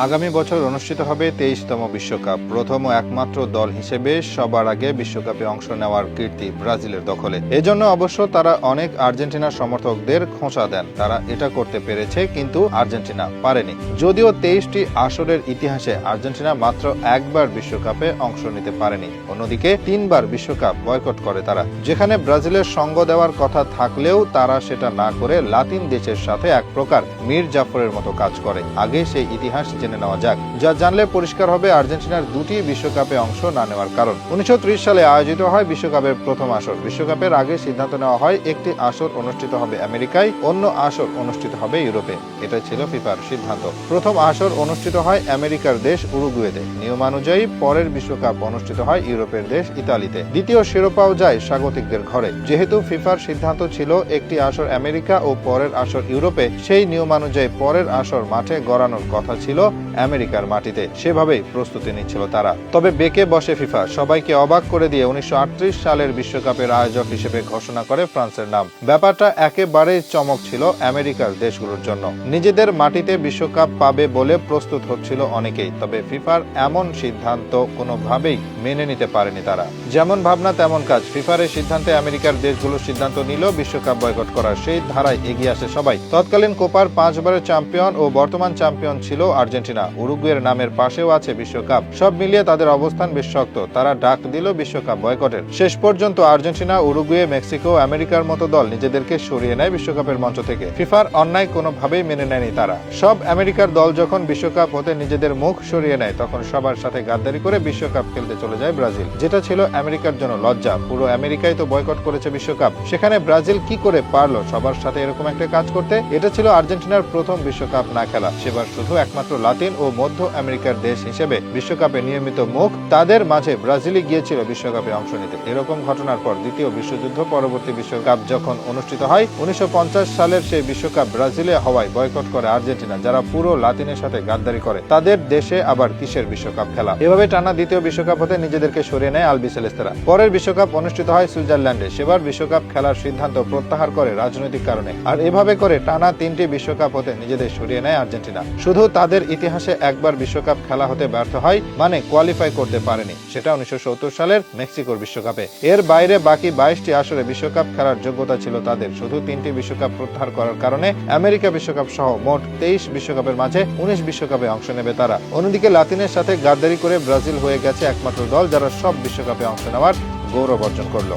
আগামী বছর অনুষ্ঠিত হবে ২৩তম বিশ্বকাপ। প্রথম ও একমাত্র দল হিসেবে সবার আগে বিশ্বকাপে অংশ নেওয়ার কীর্তি ব্রাজিলের দখলে। এজন্য অবশ্য তারা অনেক আর্জেন্টিনার সমর্থকদের খোঁচা দেন। তারা এটা করতে পেরেছে, কিন্তু আর্জেন্টিনা পারেনি। যদিও ২৩টি আসরের ইতিহাসে আর্জেন্টিনা মাত্র একবার বিশ্বকাপে অংশ নিতে পারেনি। অন্যদিকে ৩বার বিশ্বকাপ বয়কট করে তারা। যেখানে ব্রাজিলের সঙ্গ দেওয়ার কথা থাকলেও তারা সেটা না করে লাতিন দেশের সাথে এক প্রকার মীর জাফরের মতো কাজ করে। আগে সেই ইতিহাস জেনে নেওয়া যাক, যা জানলে পরিষ্কার হবে আর্জেন্টিনার দুটি বিশ্বকাপে অংশ না নেওয়ার কারণ। ১৯৩০ সালে আয়োজিত হয় বিশ্বকাপের প্রথম আসর। বিশ্বকাপের আগে সিদ্ধান্ত নেওয়া হয় একটি আসর অনুষ্ঠিত হবে আমেরিকায়, অন্য আসর অনুষ্ঠিত হবে ইউরোপে। এটা ছিল ফিফার সিদ্ধান্ত। প্রথম আসর অনুষ্ঠিত হয় আমেরিকার দেশ উরুগুয়েতে। নিয়মানুযায়ী পরের বিশ্বকাপ অনুষ্ঠিত হয় ইউরোপের দেশ ইতালিতে। দ্বিতীয় শিরোপাও যায় স্বাগতিকদের ঘরে। যেহেতু ফিফার সিদ্ধান্ত ছিল একটি আসর আমেরিকা ও পরের আসর ইউরোপে, সেই নিয়মানুযায়ী পরের আসর মাঠে গড়ানোর কথা ছিল আমেরিকার মাটিতে। সেভাবেই প্রস্তুতি নিচ্ছিল তারা। তবে বেঁকে বসে ফিফা। সবাইকে অবাক করে দিয়ে ১৯৩৮ সালের বিশ্বকাপের আয়োজক হিসেবে ঘোষণা করে ফ্রান্সের নাম। ব্যাপারটা একেবারেই চমক ছিল আমেরিকার দেশগুলোর জন্য। নিজেদের মাটিতে বিশ্বকাপ পাবে বলে প্রস্তুত হচ্ছিল অনেকেই। তবে ফিফার এমন সিদ্ধান্ত কোনোভাবেই মেনে নিতে পারেনি তারা। যেমন ভাবনা তেমন কাজ। ফিফার এই সিদ্ধান্তে আমেরিকার দেশগুলো সিদ্ধান্ত নিল বিশ্বকাপ বয়কট করার। সেই ধারায় এগিয়ে আসে সবাই। তৎকালীন কোপার ৫ বারের চ্যাম্পিয়ন ও বর্তমান চ্যাম্পিয়ন ছিল আর্জেন্টিনা। উরুগুয়ের নামের পাশেও আছে বিশ্বকাপ। সব মিলিয়ে তাদের অবস্থান বেশ শক্ত। তারা ডাক দিল বিশ্বকাপ বয়কটের। শেষ পর্যন্ত আর্জেন্টিনা, উরুগুয়ে, মেক্সিকো, আমেরিকার মতো দল নিজেদেরকে সরিয়ে নেয় বিশ্বকাপের মঞ্চ থেকে। ফিফার অন্যায় কোনোভাবেই মেনে নেয়নি তারা। সব আমেরিকার দল যখন বিশ্বকাপ হতে নিজেদের মুখ সরিয়ে নেয়, তখন সবার সাথে গাদ্দারি করে বিশ্বকাপ খেলতে চলে যায় ব্রাজিল। যেটা ছিল আমেরিকার জন্য লজ্জা। পুরো আমেরিকাই তো বয়কট করেছে বিশ্বকাপ, সেখানে ব্রাজিল কি করে পারলো সবার সাথে এরকম একটা কাজ করতে? এটা ছিল আর্জেন্টিনার প্রথম বিশ্বকাপ না খেলা। সেবার শুধু একমাত্র লাতিন ও মধ্য আমেরিকার দেশ হিসেবে বিশ্বকাপে নিয়মিত মুখ, তাদের মাঝে ব্রাজিলই গিয়েছিল বিশ্বকাপে অংশ নিতে। এরকম ঘটনার পর দ্বিতীয় বিশ্বযুদ্ধ পরবর্তী বিশ্বকাপ যখন অনুষ্ঠিত হয়, ১৯৫০ সালের সেই বিশ্বকাপ ব্রাজিলে হওয়ায় বয়কট করে আর্জেন্টিনা, যারা পুরো লাতিনের সাথে গাদ্দারি করে। তাদের দেশে আবার কিসের বিশ্বকাপ খেলা? এভাবে টানা দ্বিতীয় বিশ্বকাপ হতে নিজেদেরকে সরিয়ে নেয় আলবিসেলেস্তেরা। পরের বিশ্বকাপ অনুষ্ঠিত হয় সুইজারল্যান্ডে। সেবার বিশ্বকাপ খেলার সিদ্ধান্ত প্রত্যাহার করে রাজনৈতিক কারণে। আর এভাবে করে টানা ৩টি বিশ্বকাপ হতে নিজেদের সরিয়ে নেয় আর্জেন্টিনা। শুধু তাদের ইতিহাসে একবার বিশ্বকাপ খেলা হতে ব্যর্থ হয়, মানে কোয়ালিফাই করতে পারেনি। সেটা ১৯৭০ সালের মেক্সিকোর বিশ্বকাপে। এর বাইরে বাকি ২২টি আসরে বিশ্বকাপ খেলার যোগ্যতা ছিল তাদের। শুধু ৩টি বিশ্বকাপ প্রত্যাহার করার কারণে আমেরিকা বিশ্বকাপ সহ মোট ২৩ বিশ্বকাপের মাঝে ১৯ বিশ্বকাপে অংশ নেবে তারা। অন্যদিকে লাতিনের সাথে গাদ্দারি করে ব্রাজিল হয়ে গেছে একমাত্র দল যারা সব বিশ্বকাপে অংশ নেওয়ার গৌরব অর্জন করলো।